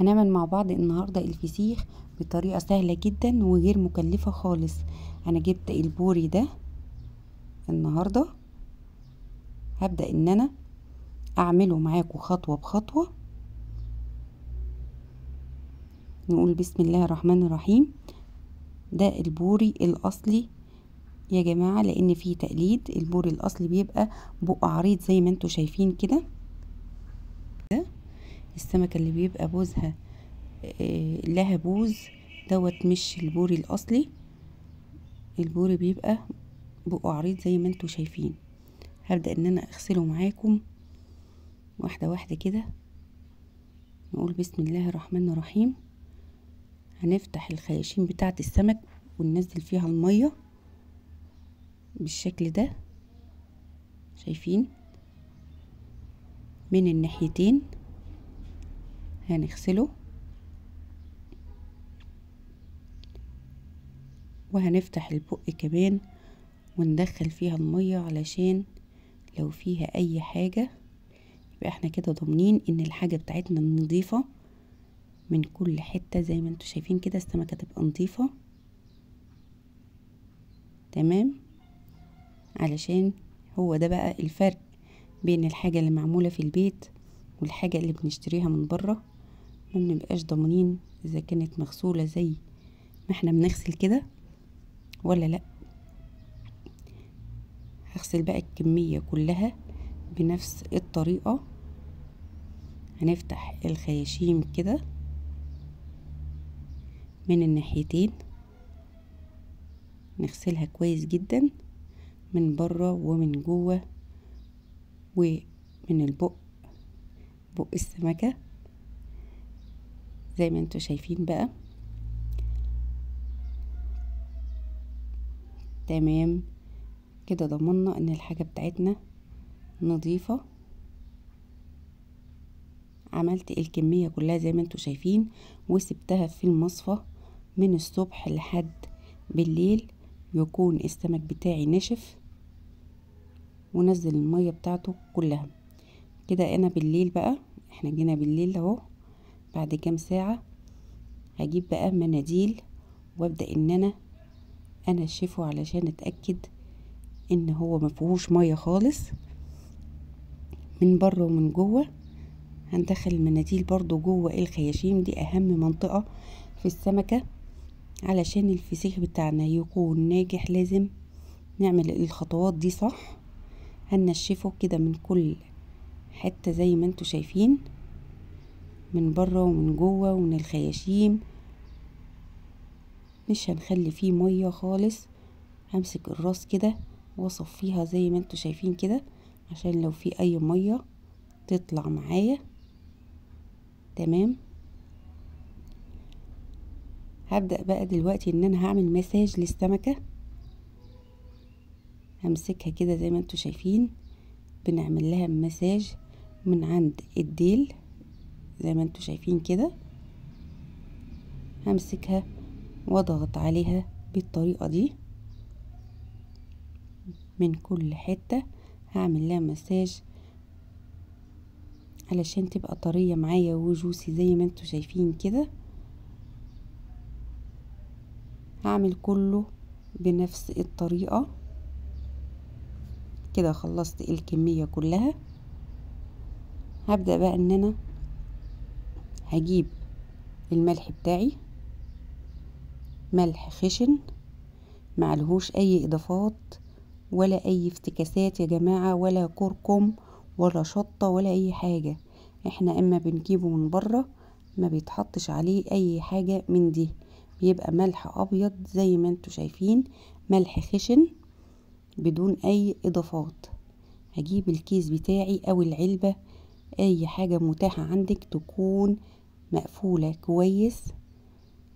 هنعمل مع بعض النهاردة الفسيخ بطريقة سهلة جدا وغير مكلفة خالص. انا جبت البوري ده النهاردة، هبدأ ان انا اعمله معاكم خطوة بخطوة. نقول بسم الله الرحمن الرحيم. ده البوري الاصلي يا جماعة، لان فيه تقليد. البوري الاصلي بيبقى بقه عريض زي ما انتوا شايفين كده. ده السمكة اللي بيبقى بوزها لها بوز دوت، مش البوري الاصلي. البوري بيبقى بقه عريض زي ما انتوا شايفين. هبدأ ان انا اغسله معاكم واحدة واحدة كده. نقول بسم الله الرحمن الرحيم. هنفتح الخياشيم بتاعة السمك وننزل فيها المية بالشكل ده، شايفين؟ من الناحيتين هنغسله، وهنفتح البق كمان وندخل فيها المية علشان لو فيها اي حاجة يبقى احنا كده ضامنين ان الحاجة بتاعتنا نظيفة من كل حتة. زي ما انتوا شايفين كده السمكة تبقى نظيفة تمام، علشان هو ده بقى الفرق بين الحاجة اللي معمولة في البيت والحاجة اللي بنشتريها من بره. ما بنبقاش ضامنين اذا كانت مغسولة زي ما احنا بنغسل كده ولا لا. هغسل بقى الكمية كلها بنفس الطريقة. هنفتح الخياشيم كده من الناحيتين، نغسلها كويس جدا من بره ومن جوه ومن البق، بق السمكة زي ما انتوا شايفين بقى. تمام كده، ضمننا ان الحاجة بتاعتنا نظيفة. عملت الكمية كلها زي ما انتوا شايفين وسبتها في المصفى من الصبح لحد بالليل، يكون السمك بتاعي نشف ونزل المية بتاعته كلها كده. انا بالليل بقى، احنا جينا بالليل اهو، بعد كام ساعة هجيب بقى مناديل وابدأ ان انا انشفه علشان اتأكد ان هو مفيهوش مية خالص من بره ومن جوه. هندخل المناديل برضو جوه الخياشيم، دي اهم منطقة في السمكة علشان الفسيخ بتاعنا يكون ناجح. لازم نعمل الخطوات دي صح. هنشفه كده من كل حتة زي ما انتوا شايفين، من بره ومن جوه ومن الخياشيم. مش هنخلي فيه مية خالص. همسك الراس كده واصفيها زي ما انتوا شايفين كده عشان لو في اي مية تطلع معايا. تمام. هبدأ بقى دلوقتي ان انا هعمل مساج للسمكة. همسكها كده زي ما انتوا شايفين، بنعمل لها مساج من عند الديل زي ما انتوا شايفين كده. همسكها واضغط عليها بالطريقة دي من كل حتة. هعمل لها مساج علشان تبقى طرية معايا وجوسي زي ما انتوا شايفين كده. هعمل كله بنفس الطريقة كده. خلصت الكمية كلها. هبدأ بقى ان انا هجيب الملح بتاعي، ملح خشن معلهوش اي اضافات ولا اي افتكاسات يا جماعة، ولا كركم ولا شطة ولا اي حاجة. احنا اما بنجيبه من بره ما بيتحطش عليه اي حاجة من دي، بيبقى ملح ابيض زي ما انتوا شايفين، ملح خشن بدون اي اضافات. هجيب الكيس بتاعي او العلبة، اي حاجة متاحة عندك تكون مقفولة كويس،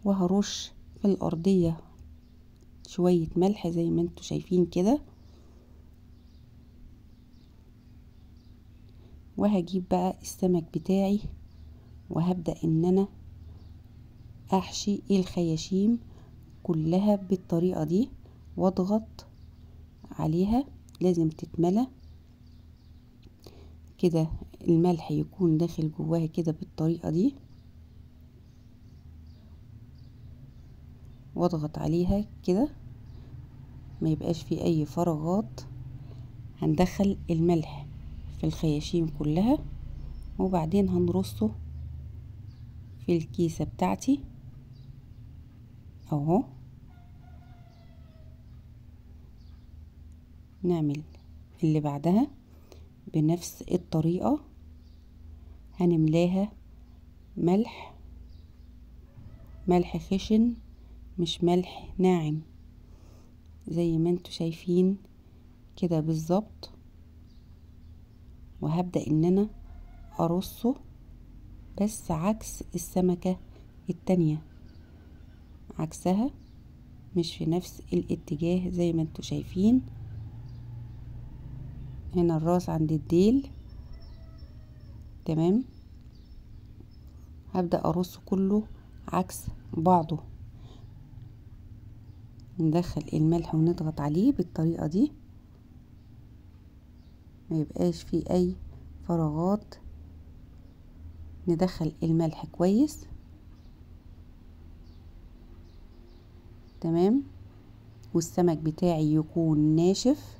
وهرش في الارضية شوية ملح زي ما انتوا شايفين كده. وهجيب بقى السمك بتاعي وهبدأ ان انا احشي الخياشيم كلها بالطريقة دي واضغط عليها. لازم تتملى كده، الملح يكون داخل جواها كده بالطريقة دي. واضغط عليها كده ما يبقاش فيه اي فراغات. هندخل الملح في الخياشيم كلها وبعدين هنرصه في الكيسة بتاعتي اهو. نعمل اللي بعدها بنفس الطريقة، هنملاها ملح، ملح خشن مش ملح ناعم، زي ما انتوا شايفين كده بالظبط. وهبدأ ان انا ارصه بس عكس السمكة التانية، عكسها مش في نفس الاتجاه زي ما انتوا شايفين. هنا الراس عند الديل تمام. هبدأ ارص كله عكس بعضه. ندخل الملح ونضغط عليه بالطريقة دي ما يبقاش فيه اي فراغات. ندخل الملح كويس تمام، والسمك بتاعي يكون ناشف،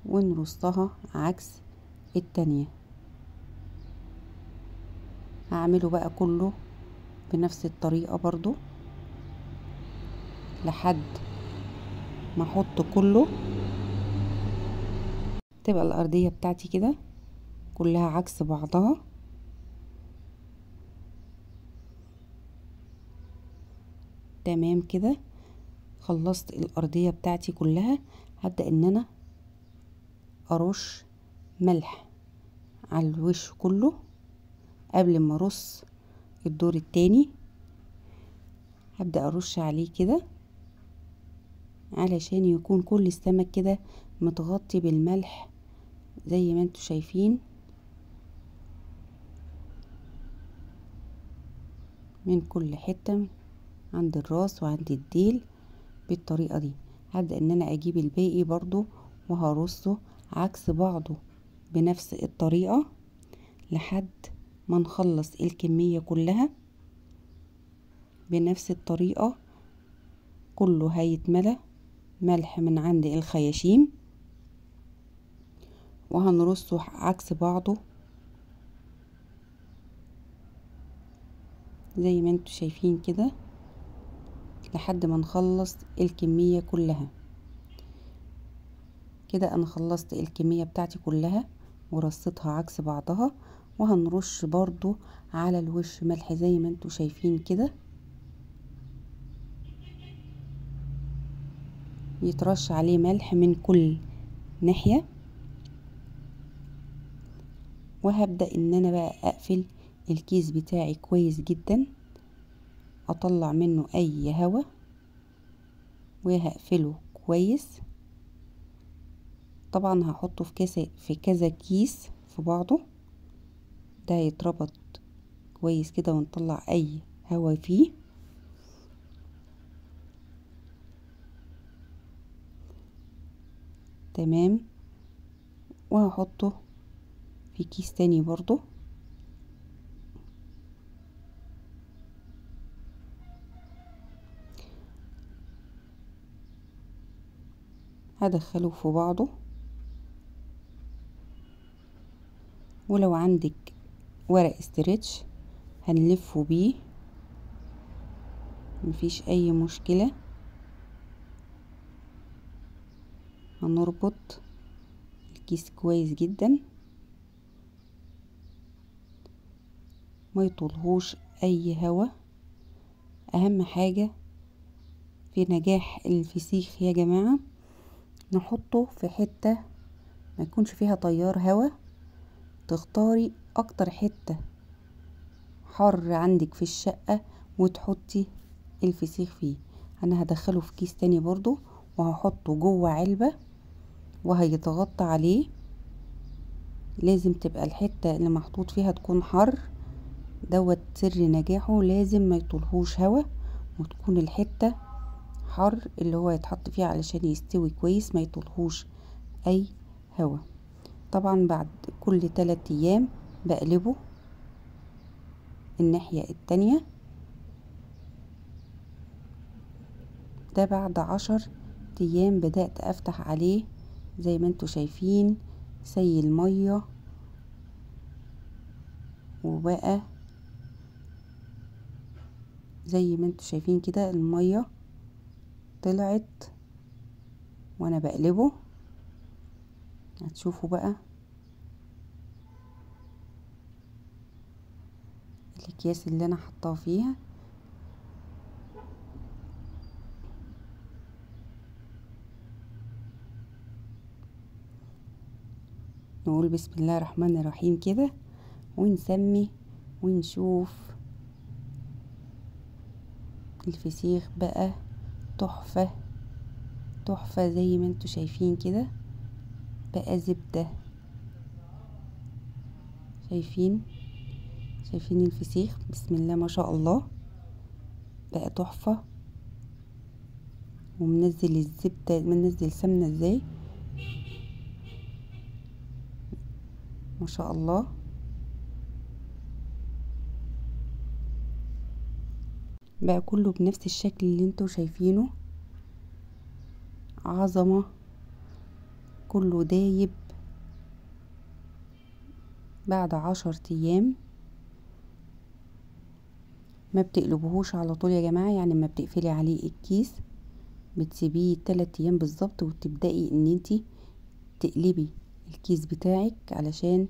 ونرصها عكس التانية. هعمله بقى كله بنفس الطريقة برضو لحد ما احط كله، تبقى الارضية بتاعتي كده كلها عكس بعضها. تمام كده خلصت الارضية بتاعتي كلها. هبدأ ان انا ارش ملح على الوش كله قبل ما ارص الدور التاني. هبدأ ارش عليه كده علشان يكون كل السمك كده متغطي بالملح زي ما انتوا شايفين من كل حتة عند الراس وعند الديل بالطريقة دي. هبدأ ان انا اجيب الباقي برضو وهرصه عكس بعضه بنفس الطريقة لحد ما نخلص الكمية كلها بنفس الطريقة. كله هيتملى ملح من عند الخياشيم وهنرصه عكس بعضه زي ما انتوا شايفين كده لحد ما نخلص الكمية كلها. كده انا خلصت الكمية بتاعتي كلها ورصيتها عكس بعضها. وهنرش برضو على الوش ملح زي ما انتوا شايفين كده، يترش عليه ملح من كل ناحية. وهبدأ ان انا بقى اقفل الكيس بتاعي كويس جدا، اطلع منه اي هوا وهقفله كويس. طبعا هحطه في كذا كيس في بعضه، ده يتربط كويس كده ونطلع اي هوا فيه. تمام. وهحطه في كيس تاني برضو. هدخله في بعضه. ولو عندك ورق استرتش هنلفه بيه مفيش اي مشكلة. هنربط الكيس كويس جدا ما يطولهوش اي هوا. اهم حاجة في نجاح الفسيخ يا جماعة نحطه في حتة ما يكونش فيها تيار هوا. تختاري اكتر حتة حر عندك في الشقة وتحطي الفسيخ فيه. انا هدخله في كيس تاني برضو وهحطه جوه علبة وهيتغطى عليه. لازم تبقى الحتة اللي محطوط فيها تكون حر، دوت سر نجاحه. لازم ما يطولهوش هوا وتكون الحتة حر اللي هو يتحط فيه علشان يستوي كويس، ما يطولهوش اي هوا. طبعا بعد كل 3 ايام بقلبه الناحية التانية ده بعد 10 ايام بدأت افتح عليه زي ما انتوا شايفين سيل مية، وبقى زي ما انتوا شايفين كده المية طلعت وانا بقلبه. هتشوفوا بقى الاكياس اللي انا حطاه فيها. نقول بسم الله الرحمن الرحيم كده ونسمي ونشوف. الفسيخ بقى تحفة تحفة زي ما انتوا شايفين كده، بقى زبدة. شايفين الفسيخ بسم الله ما شاء الله بقى تحفة، ومنزل الزبدة منزل سمنة ازاي ما شاء الله. بقى كله بنفس الشكل اللي انتوا شايفينه، عظمة، كله دايب بعد 10 ايام. ما بتقلبوهوش على طول يا جماعة، يعني ما بتقفلي عليه الكيس، بتسيبيه 3 ايام بالظبط وتبدأي ان انتي تقلبي الكيس بتاعك علشان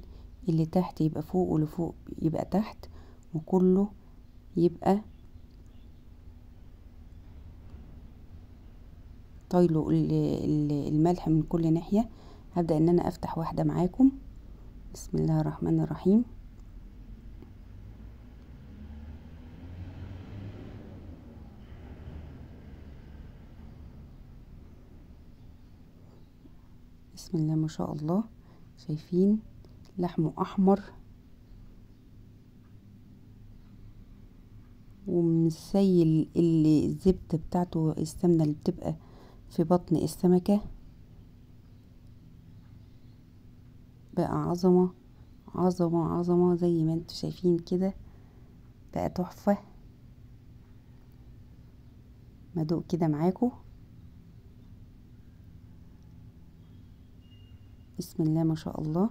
اللي تحت يبقى فوق واللي فوق يبقى تحت، وكله يبقى طايله الملح من كل ناحية. هبدأ ان انا افتح واحدة معاكم. بسم الله الرحمن الرحيم. بسم الله ما شاء الله. شايفين لحمه احمر ومسيل اللي الزبدة بتاعته السمنة اللي بتبقى في بطن السمكة، بقى عظمة عظمة عظمة زي ما انتوا شايفين كده، بقى تحفة. مدوق كده معاكم. بسم الله ما شاء الله.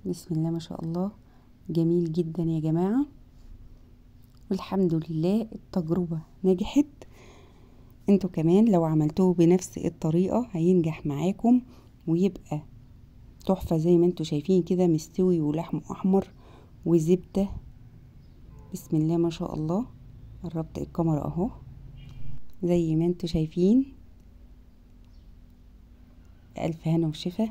بسم الله ما شاء الله، جميل جدا يا جماعة، والحمد لله التجربة نجحت. انتوا كمان لو عملتوه بنفس الطريقة هينجح معاكم ويبقى تحفة زي ما انتوا شايفين كده، مستوي ولحمه احمر وزبدة. بسم الله ما شاء الله. قربت الكاميرا اهو زي ما انتوا شايفين. بألف هنا وشفا.